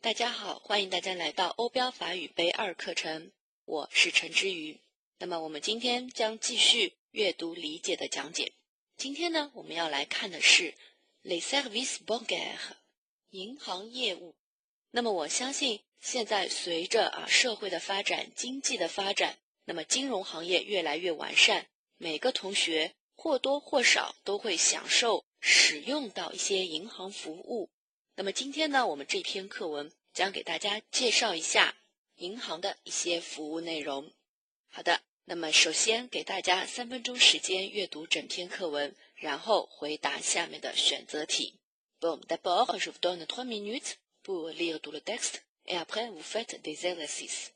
大家好，欢迎大家来到欧标法语杯2课程，我是陈之瑜。那么我们今天将继续阅读理解的讲解。今天呢，我们要来看的是 les services bancaires 银行业务。那么我相信现在随着社会的发展、经济的发展，那么金融行业越来越完善，每个同学或多或少都会享受使用到一些银行服务。那么今天呢，我们这篇课文将给大家介绍一下银行的一些服务内容。好的，那么首先给大家3分钟时间阅读整篇课文，然后回答下面的选择题。Bon, d'abord, je vous donne 3 minutes pour lire tout le texte et après vous faites des exercices.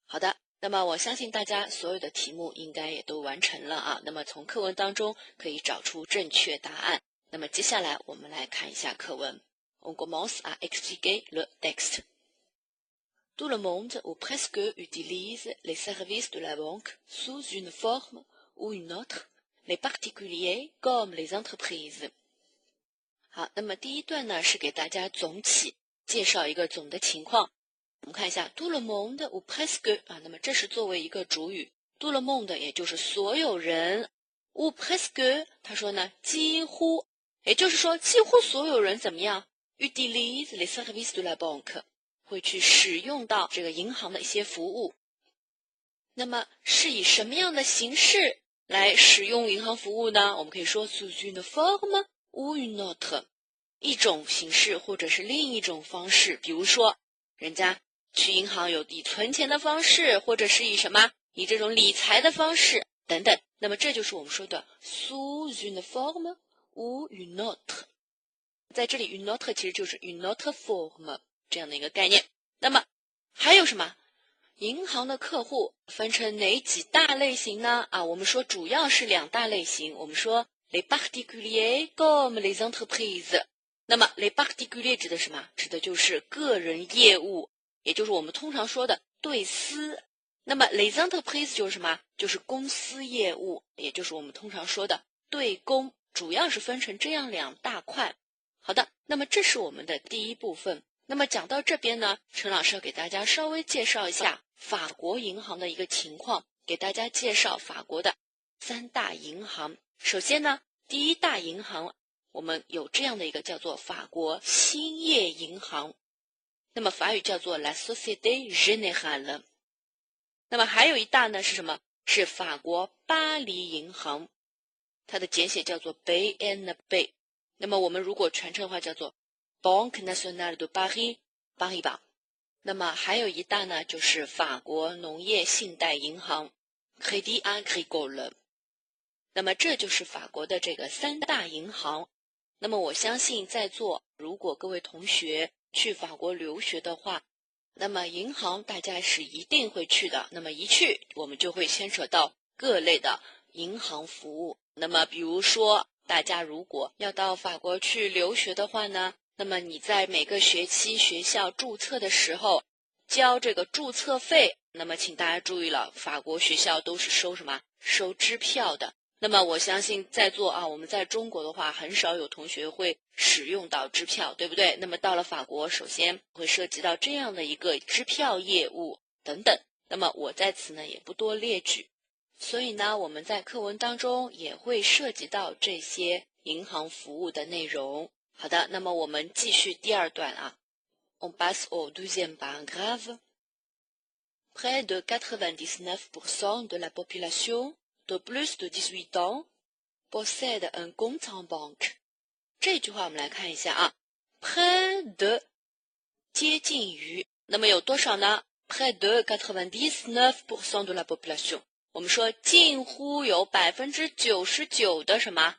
好的，那么我相信大家所有的题目应该也都完成了啊。那么从课文当中可以找出正确答案。那么接下来我们来看一下课文。On commence à expliquer le texte. Tout le monde ou presque utilise les services de la banque sous une forme ou une autre, les particuliers comme les entreprises. 好，那么第一段呢是给大家总体介绍一个总的情况。我们看一下 tout le monde ou presque 那么这是作为一个主语 tout le monde 也就是所有人 ou presque 他说呢几乎，也就是说几乎所有人怎么样 utilise les services de la banque 会去使用到这个银行的一些服务。那么是以什么样的形式来使用银行服务呢？我们可以说 sous une forme ou une autre 一种形式或者是另一种方式，比如说人家去银行有以存钱的方式，或者是以什么以这种理财的方式等等。那么这就是我们说的 sous une forme ou une autre， 在这里 une autre 其实就是 une autre forme 这样的一个概念。那么还有什么？银行的客户分成哪几大类型呢？我们说主要是2大类型。我们说 les particuliers comme les entreprises。那么 les particuliers 指的什么？指的就是个人业务，也就是我们通常说的对私。那么 les entreprises 就是什么？就是公司业务，也就是我们通常说的对公，主要是分成这样2大块。好的，那么这是我们的第一部分。那么讲到这边呢，陈老师要给大家稍微介绍一下法国银行的一个情况，给大家介绍法国的3大银行。首先呢，第一大银行我们有这样的一个叫做法国兴业银行，那么法语叫做 La Société Générale。 那么还有一大呢是什么？是法国巴黎银行，它的简写叫做 BNP。 那么我们如果全称的话叫做 Banque Nationale de Paris Paribas。 那么还有一大呢就是法国农业信贷银行 Crédit Agricole。 那么这就是法国的这个3大银行。那么我相信在座如果各位同学去法国留学的话，那么银行大家是一定会去的。那么一去我们就会牵扯到各类的银行服务。那么比如说大家如果要到法国去留学的话呢，那么你在每个学期学校注册的时候交这个注册费，那么请大家注意了，法国学校都是收什么？收支票的。那么我相信在座我们在中国的话很少有同学会使用到支票，对不对？那么到了法国首先会涉及到这样的一个支票业务等等，那么我在此呢也不多列举。所以呢我们在课文当中也会涉及到这些银行服务的内容。好的，那么我们继续第2段On passe au 12e paragraphe. Près de 99% de la population de plus de 18 ans possède un compte en banque。 这句话我们来看一下près de 接近于，那么有多少呢？ Près de 99% de la population， 我们说近乎有 99% 的什么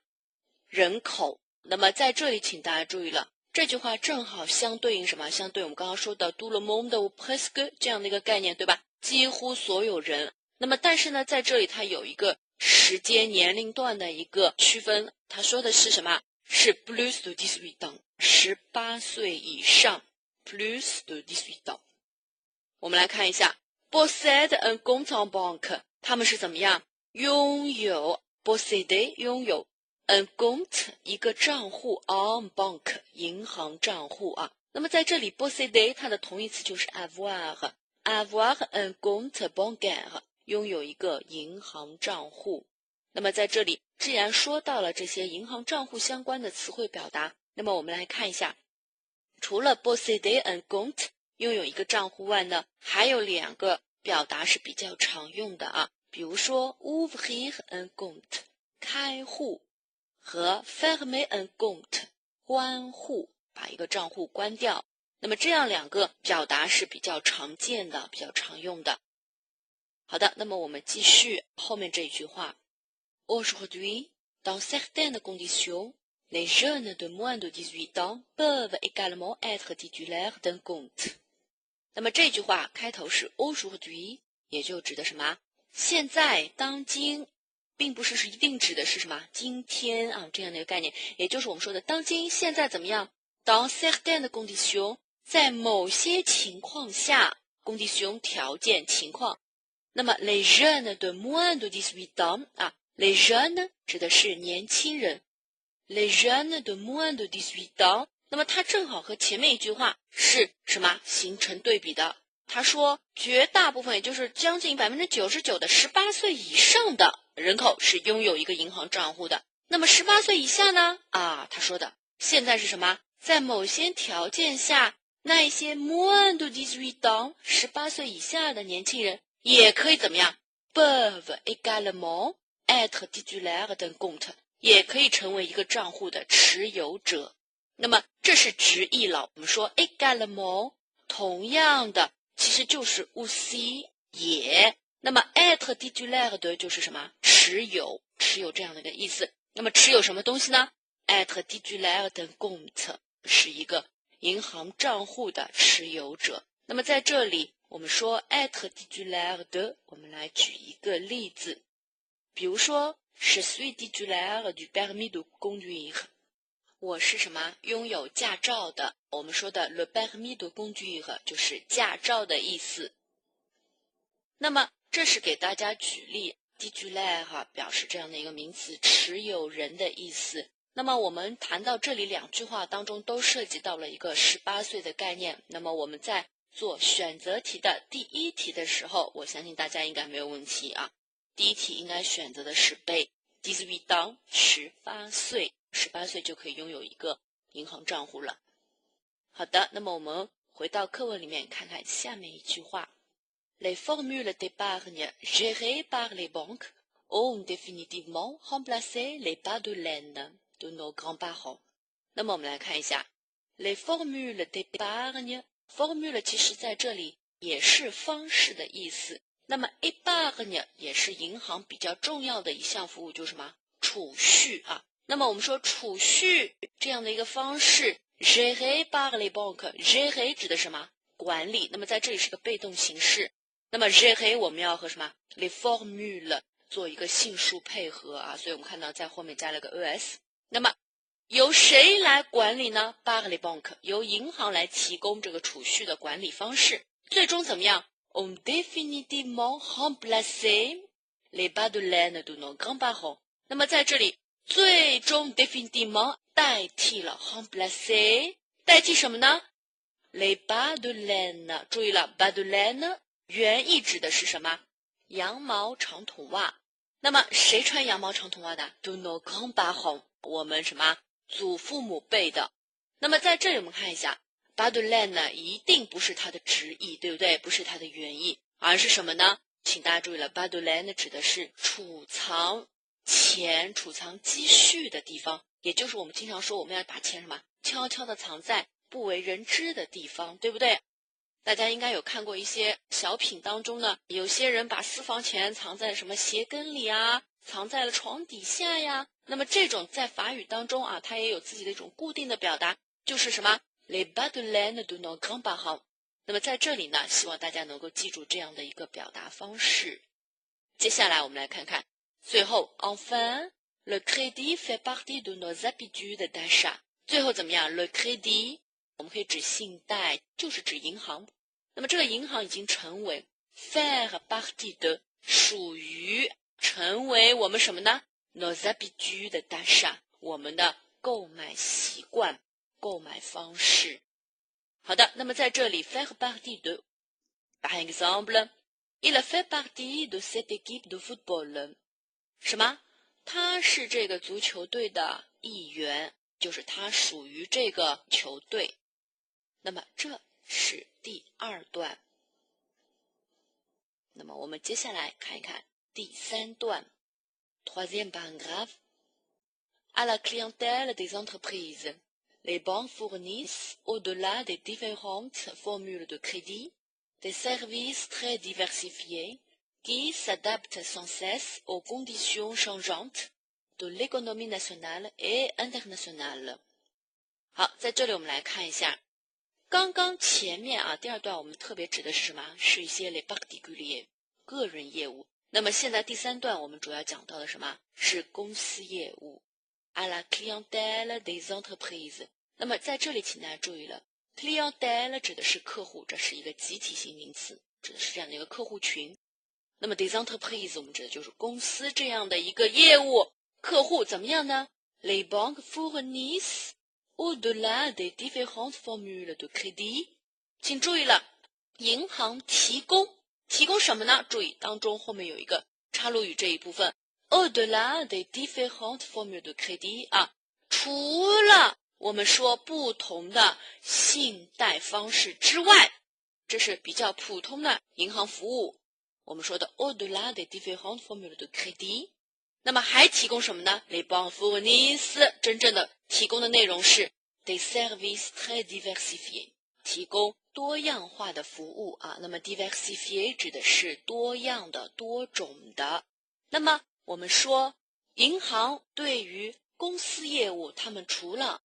人口。那么在这里请大家注意了，这句话正好相对应什么？相对我们刚刚说的 tout le monde ou presque 这样的一个概念，对吧？几乎所有人。那么但是呢，在这里它有一个时间年龄段的一个区分，他说的是什么？是 plus de 18 ans， 18岁以上 plus de 18 ans。 我们来看一下 possède un compte en banque， 他们是怎么样？拥有 posséder 拥有 un compte 一个账户 en banque 银行账户啊。那么在这里 posséder 它的同义词就是 avoir un compte bancaire， 拥有一个银行账户。那么在这里既然说到了这些银行账户相关的词汇表达，那么我们来看一下，除了 posséder un compte 拥有一个账户外呢，还有2个表达是比较常用的啊，比如说 ouvrir un compte 开户和 fermer un compte 关户，把一个账户关掉。那么这样2个表达是比较常见的，比较常用的。好的，那么我们继续后面这一句话 Aujourd'hui, dans certaines conditions, les jeunes de moins de 18 ans peuvent également être titulaires d'un compte。 那么这句话开头是 aujourd'hui， 也就指的什么？现在当今，并不是一定指的是什么今天啊这样的一个概念，也就是我们说的当今现在怎么样 dans certaines conditions， 在某些情况下 condition 条件情况。那么 les jeunes de moins de 18 ans 啊，les jeunes 指的是年轻人 ，les jeunes de moins de 18 ans， 那么它正好和前面一句话是什么形成对比的？他说，绝大部分也就是将近99%的18岁以上的人口是拥有一个银行账户的。那么18岁以下呢？啊，他说的现在是什么？在某些条件下，那一些 moins de 18 ans 18岁以下的年轻人也可以怎么样 ？peuvent également être titulaires d'un compte， 也可以成为一个账户的持有者。那么这是直译了。我们说 également 同样的，其实就是 aussi 也。那么 être titulaire 的就是什么？持有这样的一个意思。那么持有什么东西呢 ？être titulaire d'un compte 是一个银行账户的持有者。那么在这里我们说 être titulaire de， 我们来举一个例子，比如说 je suis titulaire du permis de conduire， 我是什么？拥有驾照的。我们说的 le permis de conduire 就是驾照的意思。那么这是给大家举例 titulaire 表示这样的一个名词，持有人的意思。那么我们谈到这里2句话当中都涉及到了一个18岁的概念。那么我们在做选择题的第1题的时候，我相信大家应该没有问题啊。第1题应该选择的是被18 ans 18岁，18岁就可以拥有一个银行账户了。好的，那么我们回到课文里面看看下面一句话 Les formules d'épargne gérées par les banques ont définitivement remplacé les bas de laine de nos grands-parents。 那么我们来看一下 Les formules d'épargne， formule 其实在这里也是方式的意思。那么 épargne 也是银行比较重要的一项服务，就是什么？储蓄啊。那么我们说储蓄这样的一个方式 géré par les banques， géré 指的什么？管理。那么在这里是个被动形式。那么 géré 我们要和什么 les formules 做一个性数配合啊，所以我们看到在后面加了个 es。 那么由谁来管理呢？ par les banques， 由银行来提供这个储蓄的管理方式。最终怎么样？ ont définitivement remplacé les bas de laine de nos grands-parents。 那么在这里最终 définitivement 代替了 remplacé， 代替什么呢？ les bas de laine， 注意了 bas de laine 原意指的是什么？羊毛长筒袜。那么谁穿羊毛长筒袜的？ de nos grands-parents， 我们什么？祖父母辈的。那么在这里我们看一下 bas de laine 呢，一定不是它的直译，对不对？不是它的原意，而是什么呢？请大家注意了 bas de laine 指的是储藏钱、储藏积蓄的地方，也就是我们经常说我们要把钱什么悄悄地藏在不为人知的地方，对不对？大家应该有看过一些小品当中呢，有些人把私房钱藏在什么鞋跟里啊，藏在了床底下呀。那么这种在法语当中啊，它也有自己的一种固定的表达，就是什么 les bas de laine de nos grands-parents，那么在这里呢，希望大家能够记住这样的一个表达方式。接下来我们来看看最后 enfin le crédit fait partie de nos habitudes d'achat。最后怎么样 le crédit 我们可以指信贷，就是指银行。那么这个银行已经成为 faire partie de 属于成为我们什么呢 nos habitudes d'achat 我们的购买习惯购买方式。好的，那么在这里 faire partie de par exemple il fait partie de cette équipe de football 什么？他是这个足球队的一员，就是他属于这个球队。那么这是第二段。那么我们接下来看一看第三段。Troisième paragraphe. À la clientèle des entreprises, les banques fournissent, au-delà des différentes formules de crédit, des services très diversifiés qui s'adaptent sans cesse aux conditions changeantes de l'économie nationale et internationale. 好，在这里我们来看一下，刚刚前面啊，第二段我们特别指的是什么？是一些 les particuliers 个人业务。那么现在第三段我们主要讲到的什么？是公司业务。à la clientèle des entreprises。那么在这里，请大家注意了 ，clientèle 指的是客户，这是一个集体性名词，指的是这样的一个客户群。那么 des entreprises 我们指的就是公司这样的一个业务，客户怎么样呢 ？Les banques fournissent au-delà des différentes formules de crédit。请注意了，银行提供什么呢？注意当中后面有一个插入语这一部分。au-delà des différentes formules de crédit 啊，除了我们说不同的信贷方式之外，这是比较普通的银行服务。我们说的 au-delà des différentes formules de crédit， 那么还提供什么呢 ？les banques fournissent 真正的提供的内容是 des services très diversifiés， 提供多样化的服务啊。那么 diversifié 指的是多样的、多种的。那么我们说，银行对于公司业务，他们除了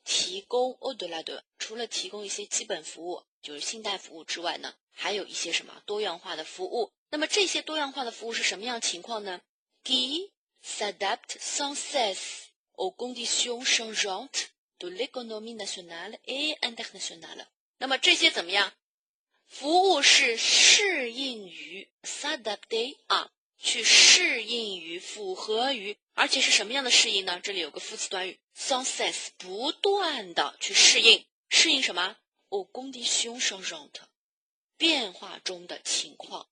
提供 au-delà de 除了提供一些基本服务，就是信贷服务之外呢，还有一些什么多样化的服务。那么这些多样化的服务是什么样情况呢 ？qui s'adaptent sans cesse aux conditions changeantes de l'économie nationale et internationale。那么这些怎么样？服务是适应于 s'adapter 啊。去适应于、符合于，而且是什么样的适应呢？这里有个副词短语 sans cesse 不断的去适应，适应什么 aux conditions changeantes 变化中的情况。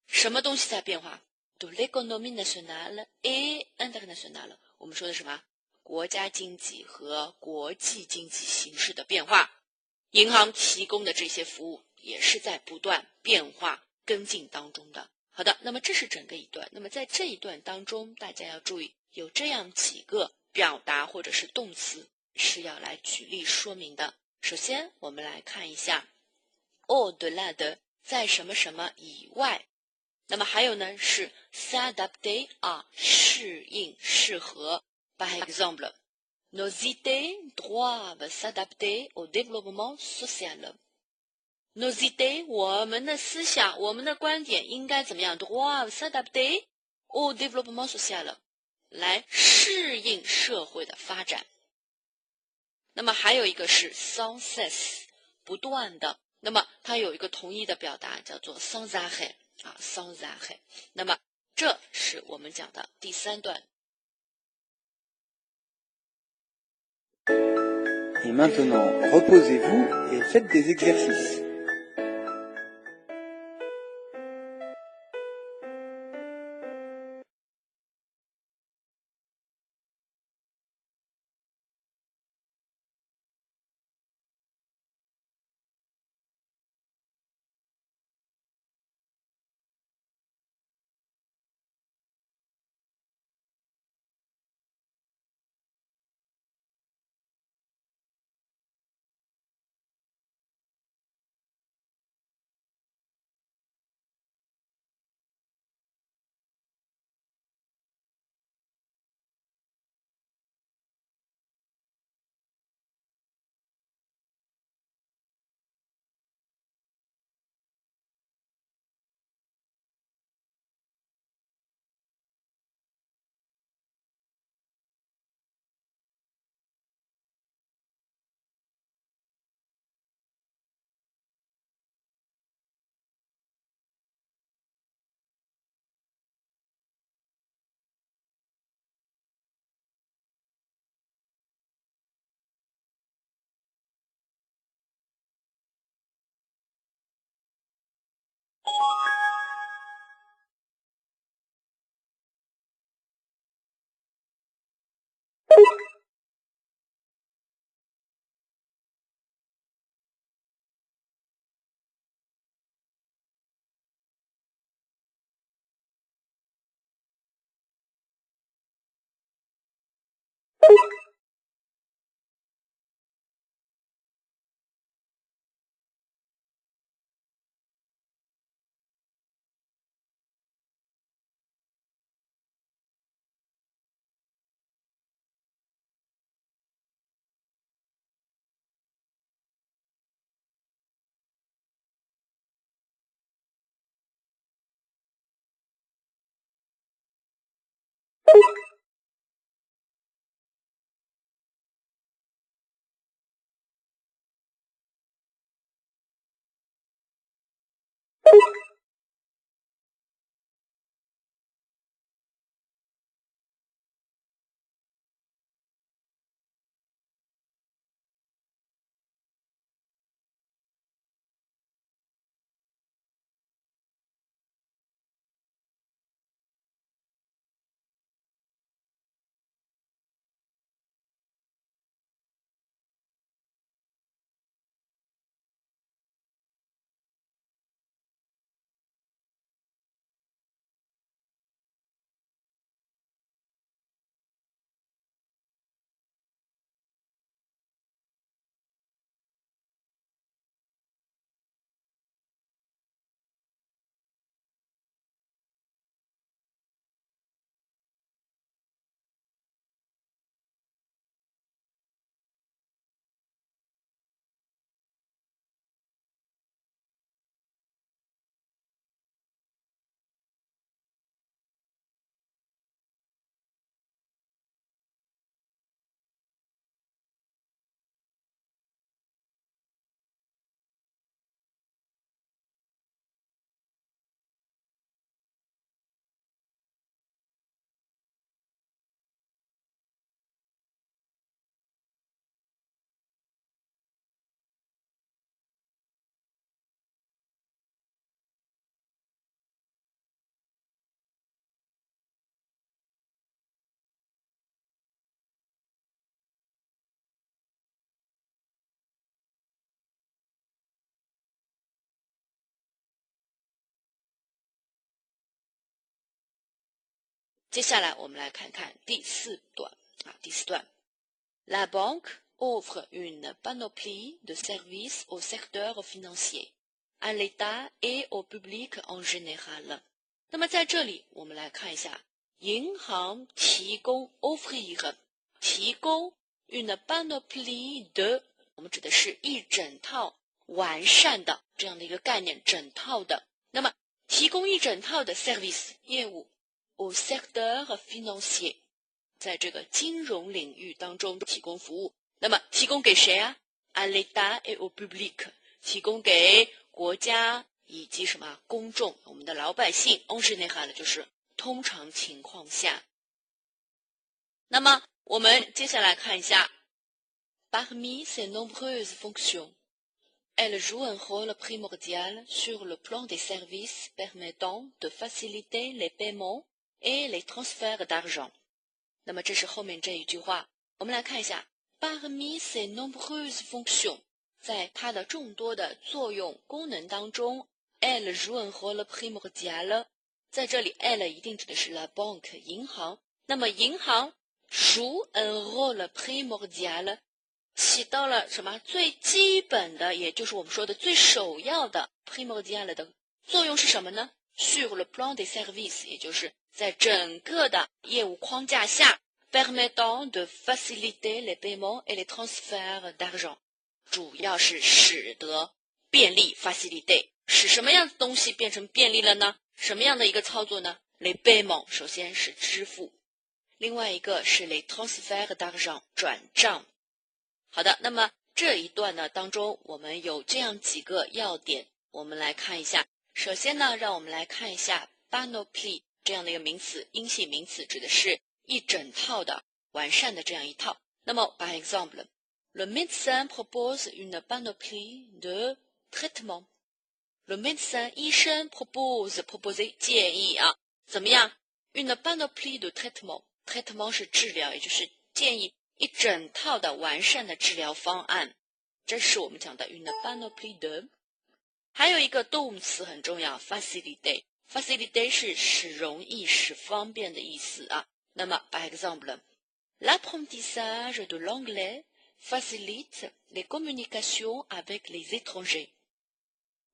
什么东西在变化 de l'économie nationale et internationale 我们说的什么？国家经济和国际经济形势的变化。银行提供的这些服务也是在不断变化跟进当中的。好的，那么这是整个一段。那么在这一段当中，大家要注意有这样几个表达或者是动词是要来举例说明的。首先，我们来看一下 au-delà de 在什么什么以外。那么还有呢是 s'adapter 啊，适应、适合。Par exemple, nos idées doivent s'adapter au développement social。Nos idées 我们的思想我们的观点应该怎么样 doivent s'adapter au développement social 来适应社会的发展。那么还有一个是 sans cesse 不断的，那么它有一个同义的表达叫做 sans arrêt 啊 sans arrêt。那么这是我们讲的第三段。Et maintenant, reposez-vous et faites des exercices. 接下来我们来看看第四段第四段 La banque offre une panoplie de services au secteur financier, à l'État et au public en général。 那么在这里我们来看一下，银行提供 offrir 提供 une panoplie de， 我们指的是一整套完善的这样的一个概念，整套的。那么提供一整套的 service 业务 au secteur financier， 在这个金融领域当中提供服务。那么提供给谁啊？ à l'État et au public， 提供给国家以及什么公众，我们的老百姓 en général 就是通常情况下。那么我们接下来看一下 parmi ces nombreuses fonctions, elle joue un rôle primordial sur le plan des services permettant de faciliter les paiements et les transferts d'argent。 那么这是后面这一句话，我们来看一下 parmi ces nombreuses fonctions， 在它的众多的作用功能当中 elle joue un rôle primordial， 在这里 elle 一定指的是 la banque 银行，那么银行 joue un rôle primordial， 起到了什么最基本的，也就是我们说的最首要的 primordial 的作用是什么呢？ sur le plan des services， 也就是在整个的业务框架下 permettant de faciliter les paiements et les transferts d'argent， 主要是使得便利 faciliter， 使什么样的东西变成便利了呢？什么样的一个操作呢？ les paiements 首先是支付，另外一个是 les transferts d'argent 转账。好的，那么这一段呢当中我们有这样几个要点，我们来看一下。首先呢，让我们来看一下 panoply 这样的一个名词，阴性名词指的是一整套的完善的这样一套。那么 par exemple le médecin propose une panoplie de traitement， le médecin 医生 proposer 建议怎么样 une panoplie de traitement， traitement 是治疗，也就是建议一整套的完善的治疗方案，这是我们讲的 une panoplie de。 还有一个动词很重要 facilitate， facilitate 是使容易使方便的意思那么 par exemple l'apprentissage de l'anglais facilite les communications avec les étrangers。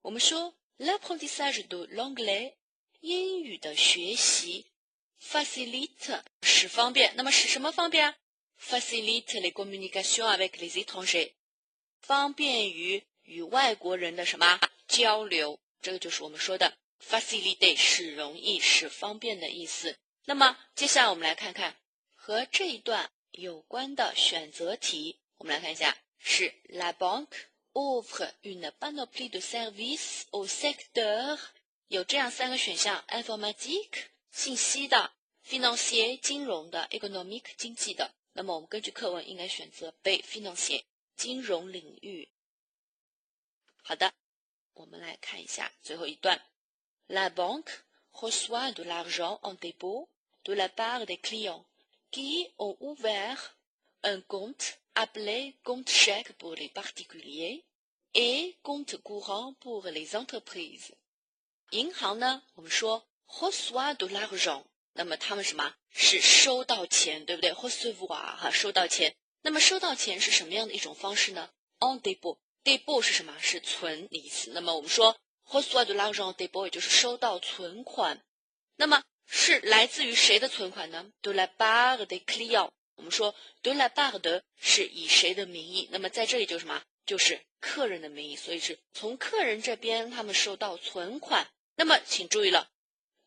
我们说 l'apprentissage de l'anglais 英语的学习 facilite 使方便，那么使什么方便facilite les communications avec les étrangers， 方便于与外国人的什么交流，这个就是我们说的 facilitate 使容易使方便的意思。那么接下来我们来看看和这一段有关的选择题，我们来看一下是 La banque offre une panoplie de services au secteur， 有这样三个选项 informatique 信息的， financier 金融的， économique 经济的。那么我们根据课文应该选择 B financier 金融领域。好的，我们来看一下最后一段 La banque reçoit de l'argent en dépôt de la part des clients qui ont ouvert un compte appelé compte chèque pour les particuliers et compte courant pour les entreprises。 银行呢，我们说 reçoit de l'argent， 那么他们什么是收到钱，对不对？ recevoir 收到钱。那么收到钱是什么样的一种方式呢？ en dépôt， dépôt 是什么？是存的意思。那么我们说 reçoit de l'argent en dépôt 也就是收到存款。那么是来自于谁的存款呢？ de la part des clients， 我们说 de la part de 是以谁的名义，那么在这里就是什么？就是客人的名义，所以是从客人这边他们收到存款。那么请注意了，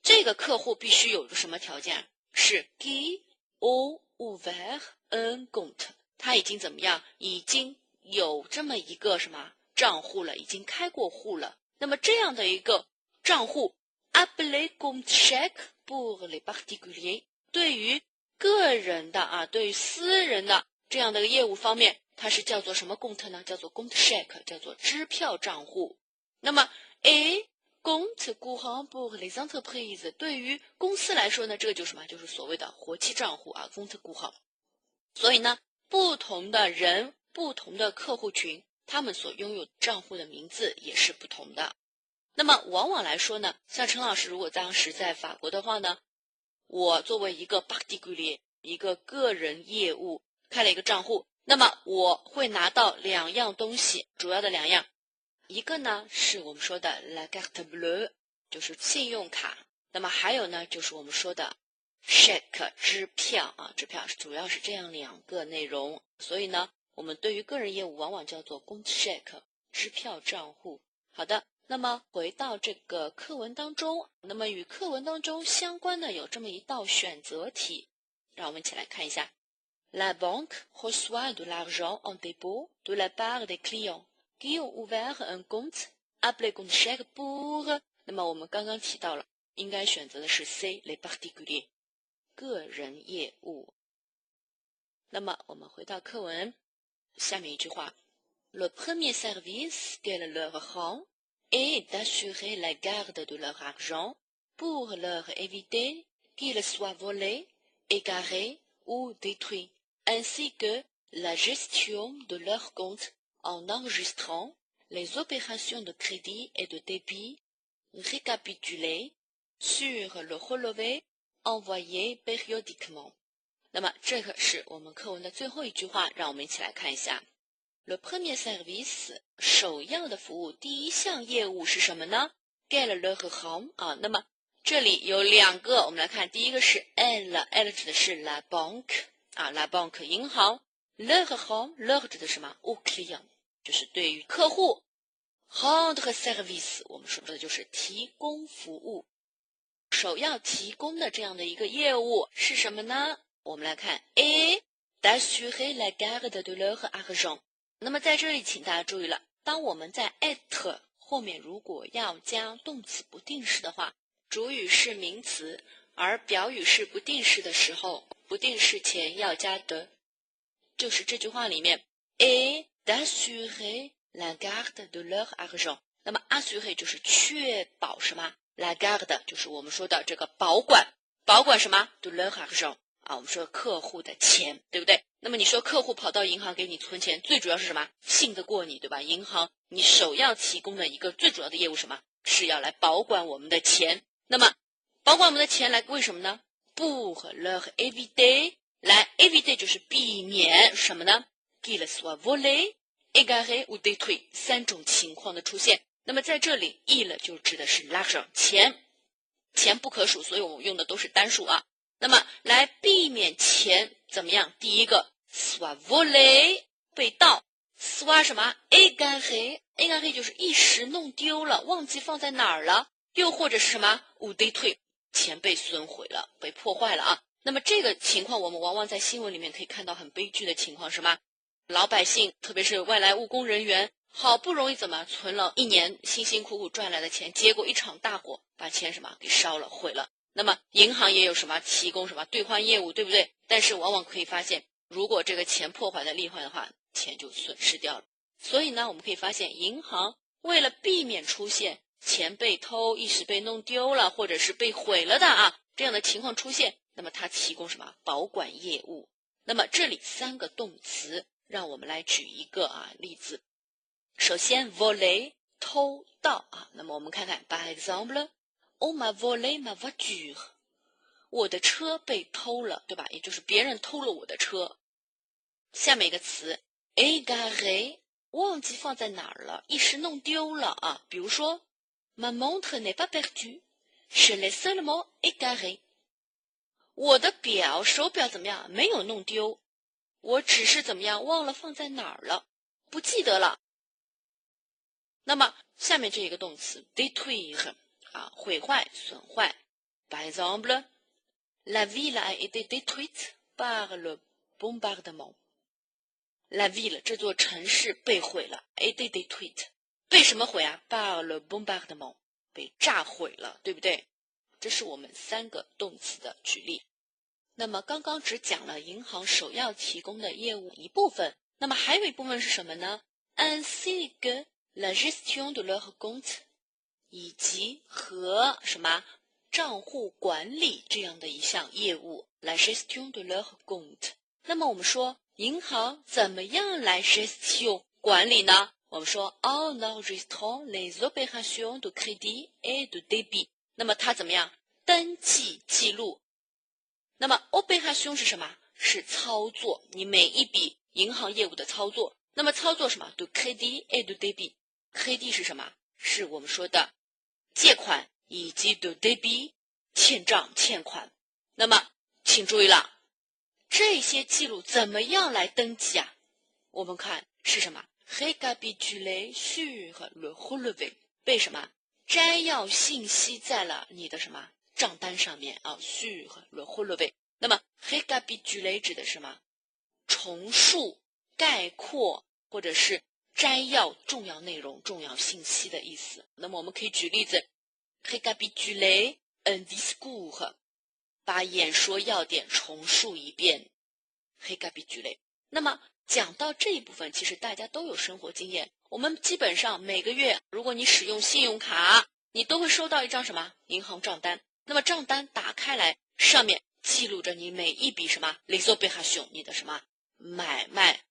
这个客户必须有一个什么条件？是 qui ont ouvert un compte， 他已经怎么样？已经有这么一个什么账户了，已经开过户了。那么这样的一个账户 appelé compte chèque pour les particuliers， 对于个人的对于私人的这样的一个业务方面，它是叫做什么 compte 呢？叫做 compte chèque， 叫做支票账户。那么 et compte courant pour les entreprises， 对于公司来说呢，这个就是什么？就是所谓的活期账户compte courant。所以呢，不同的人、不同的客户群，他们所拥有账户的名字也是不同的。那么往往来说呢，像陈老师如果当时在法国的话呢，我作为一个 particulier 一个个人业务开了一个账户，那么我会拿到2样东西，主要的2样，一个呢是我们说的 la carte bleue， 就是信用卡，那么还有呢就是我们说的 chèque 支票啊，支票主要是这样2个内容，所以呢我们对于个人业务往往叫做 compte chèque 支票账户。好的，那么回到这个课文当中，那么与课文当中相关的有这么一道选择题，让我们一起来看一下。La banque reçoit de l'argent en dépôt de la part des clients qui ont ouvert un compte appelé compte chèque pour， 那么我们刚刚提到了，应该选择的是 C les particuliers 个人业务。那么我们回到课文下面一句话 Le premier service qu'elle leur rend est d'assurer la garde de leur argent pour leur éviter qu'il soit volé, égaré ou détruit, ainsi que la gestion de leur compte en enregistrant les opérations de crédit et de débit récapitulées sur le relevé envoyé périodiquement。那么这个是我们课文的最后一句话，让我们一起来看一下。Le premier service 首要的服务，第一项业务是什么呢 ？Qu'elle leur rend 啊，那么这里有2个，我们来看，第一个是 elle 指的是 la banque 啊 ，la banque 银行 ，leur rend 指的是什么 ？au client 就是对于客户 ，rendre service 我们说的就是提供服务，首要提供的这样的一个业务是什么呢？我们来看 et d'assurer la garde de leur argent。那么在这里请大家注意了，当我们在 être 后面如果要加动词不定式的话，主语是名词，而表语是不定式的时候，不定式前要加的，就是这句话里面 et d'assurer la garde de leur argent。那么 assurer 就是确保什么 ？la garde 就是我们说的这个保管，保管什么 de leur argent。啊，我们说客户的钱，对不对？那么你说客户跑到银行给你存钱，最主要是什么？信得过你，对吧？银行你首要提供的一个最主要的业务什么？是要来保管我们的钱。那么保管我们的钱来为什么呢？ pour leur éviter， 来 éviter 就是避免什么呢？ qu'il soit volé, égaré ou détruit 3种情况的出现。那么在这里 il 就指的是 l'argent 钱，钱不可数，所以我们用的都是单数啊。那么来避免钱怎么样？第一个 soit volé 被盗 soit 什么 égaré 就是一时弄丢了，忘记放在哪儿了，又或者是什么 ou détruit 钱被损毁了，被破坏了啊。那么这个情况我们往往在新闻里面可以看到很悲剧的情况，是吗？老百姓特别是外来务工人员好不容易怎么存了1年辛辛苦苦赚来的钱，结果一场大火把钱什么给烧了毁了。那么银行也有什么提供什么兑换业务，对不对？但是往往可以发现，如果这个钱破坏的厉害的话，钱就损失掉了。所以呢，我们可以发现，银行为了避免出现钱被偷、一时被弄丢了，或者是被毁了的啊这样的情况出现，那么它提供什么保管业务？那么这里3个动词，让我们来举一个例子。首先 voler 偷盗啊，那么我们看看 par exemple。On m'a volé ma voiture， 我的车被偷了，对吧？也就是别人偷了我的车。下面一个词 égaré， 忘记放在哪儿了，一时弄丢了啊。比如说 ma montre n'est pas perdue， je l'ai seulement égarée， 我的手表怎么样？没有弄丢，我只是怎么样忘了放在哪儿了，不记得了。那么下面这一个动词 détruire。毁坏、损坏。Par exemple, la ville a été détruite par le bombardement. La ville 这座城市被毁了 a été détruite 被什么毁啊 ？Par le bombardement 被炸毁了，对不对？这是我们3个动词的举例。那么刚刚只讲了银行首要提供的业务一部分，那么还有一部分是什么呢 ？Ainsi que la gestion de leur compte。以及和什么账户管理这样的一项业务 la gestion de leur compte。 那么我们说银行怎么样来 gestion 管理呢？我们说 en enregistrant les opérations de crédit et de débit。 那么它怎么样登记记录那么 opération 是什么？是操作，你每一笔银行业务的操作。那么操作什么？ de crédit et de débit。crédit 是什么？是我们说的借款以及 de débit 欠账欠款。那么请注意了，这些记录怎么样来登记啊？我们看是什么 récapituler sur le relevé， 被什么摘要信息在了你的什么账单上面啊 sur le relevé。那么 récapituler 指的是什么？重述、概括或者是摘要重要内容、重要信息的意思。那么我们可以举例子 récapituler un discours， 把演说要点重述一遍 récapituler。 那么讲到这一部分，其实大家都有生活经验，我们基本上每个月如果你使用信用卡，你都会收到一张什么银行账单。那么账单打开来，上面记录着你每一笔什么 les opérations， 你的什么买卖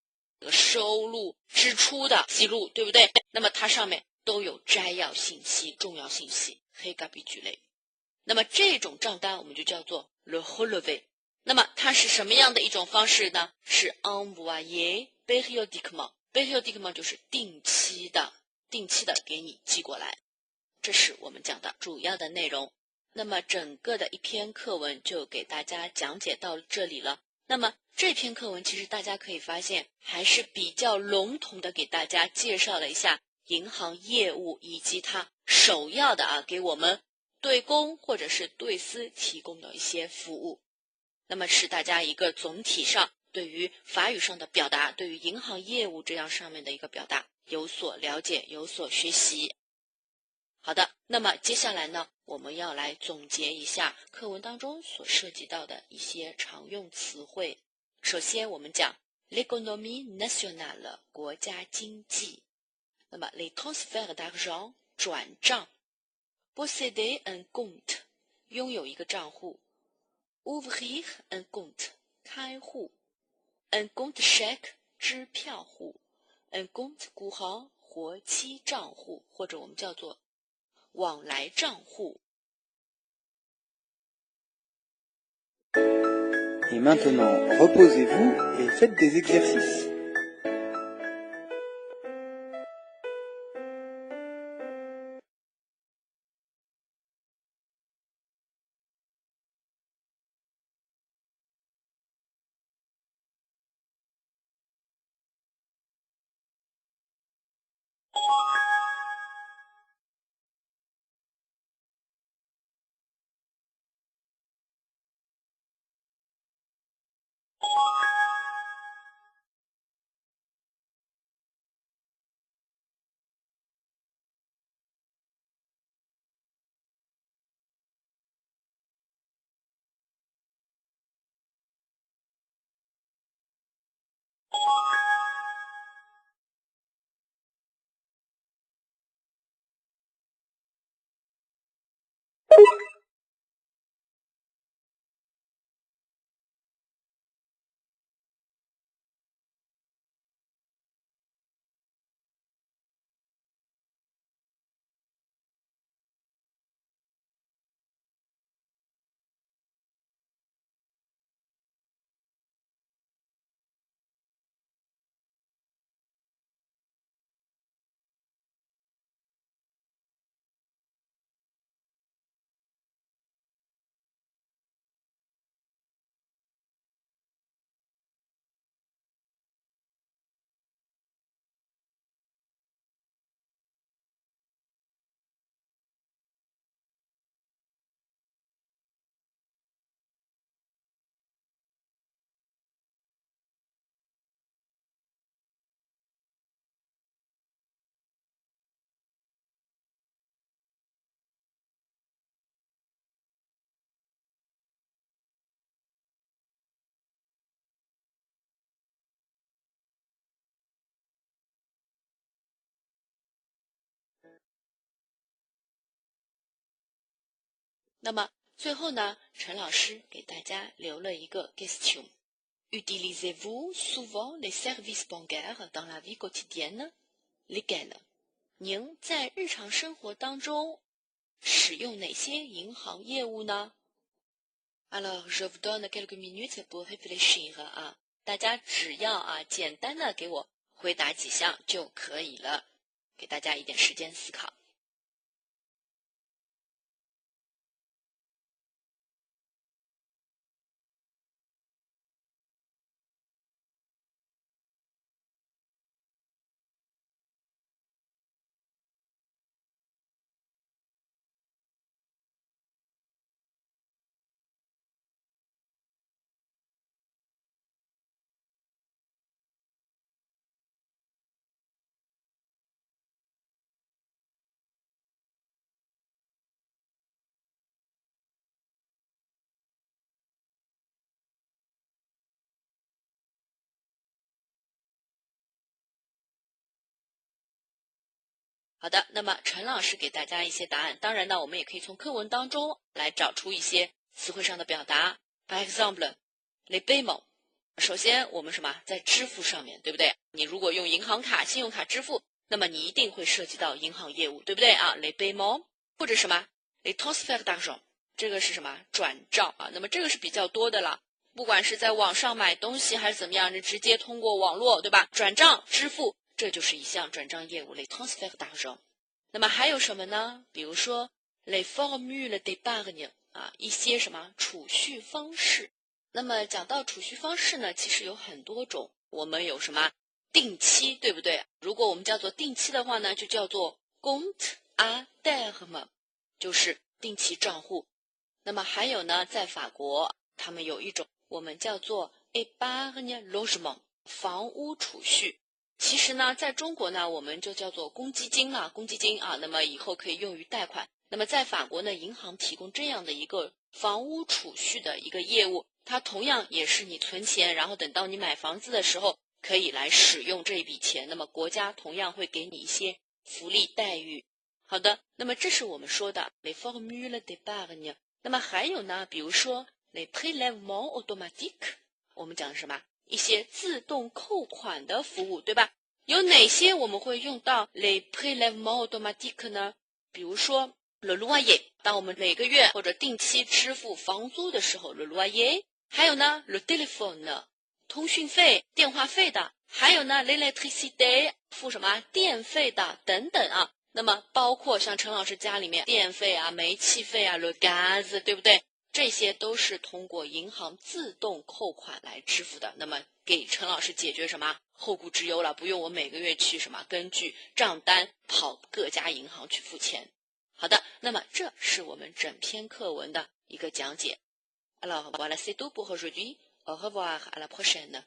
收入支出的记录，对不对？那么它上面都有摘要信息、重要信息 récapituler。 那么这种账单我们就叫做 le relevé。 那么它是什么样的一种方式呢？是 envoyer périodiquement。 périodiquement 就是定期的给你寄过来。这是我们讲的主要的内容。那么整个的一篇课文就给大家讲解到这里了。那么这篇课文其实大家可以发现还是比较笼统的给大家介绍了一下银行业务以及它首要的给我们对公或者是对私提供的一些服务。那么是大家一个总体上对于法语上的表达，对于银行业务这样上面的一个表达有所了解，有所学习。好的，那么接下来呢，我们要来总结一下课文当中所涉及到的一些常用词汇。首先我们讲 l'économie nationale 国家经济。那么 les transferts d'argent 转账， posséder un compte 拥有一个账户， ouvrir un compte 开户， un compte chèque 支票户， un compte courant 活期账户，或者我们叫做往来账户。 Et maintenant, reposez-vous et faites des exercices.那么最后呢，陈老师给大家留了一个 question。 Utilisez-vous souvent les services bancaires dans la vie quotidienne? Lesquels? 您在日常生活当中使用哪些银行业务呢？ Alors, je vous donne quelques minutes pour réfléchir 啊，大家只要简单的给我回答几项就可以了，给大家一点时间思考。好的，那么陈老师给大家一些答案，当然呢，我们也可以从课文当中来找出一些词汇上的表达。Par exemple, les paiements。首先，我们在支付上面，对不对？你如果用银行卡、信用卡支付，那么你一定会涉及到银行业务，对不对啊？les paiements，或者les transferts d'argent，这个是转账啊。那么这个是比较多的了，不管是在网上买东西还是怎么样，你直接通过网络，对吧？转账支付。这就是一项转账业务 les transferts d'argent。那么还有什么呢？比如说 les formules d'épargne 啊，一些储蓄方式。那么讲到储蓄方式呢，其实有很多种。我们有定期，对不对？如果我们叫做定期的话呢，就叫做 compte à terme， 就是定期账户。那么还有呢，在法国，他们有一种我们叫做 épargne logement， 房屋储蓄。其实呢，在中国呢，我们就叫做公积金啊，公积金啊，那么以后可以用于贷款。那么在法国呢，银行提供这样的一个房屋储蓄的一个业务，它同样也是你存钱，然后等到你买房子的时候可以来使用这一笔钱，那么国家同样会给你一些福利待遇。好的，那么这是我们说的 les formules d'épargne。那么还有呢，比如说 les prélèvements automatiques， 我们讲的一些自动扣款的服务，对吧？有哪些我们会用到 les prélèvements automatiques 呢？比如说 le loyer， 当我们每个月或者定期支付房租的时候 le loyer， 还有呢 le téléphone， 通讯费、电话费的，还有呢 l'électricité， 付电费的等等啊。那么包括像陈老师家里面电费啊、煤气费啊 le gaz， 对不对？这些都是通过银行自动扣款来支付的，那么给陈老师解决后顾之忧了，不用我每个月去根据账单跑各家银行去付钱。好的，那么这是我们整篇课文的一个讲解。Alors voilà, c'est tout pour aujourd'hui. Au revoir, à la prochaine.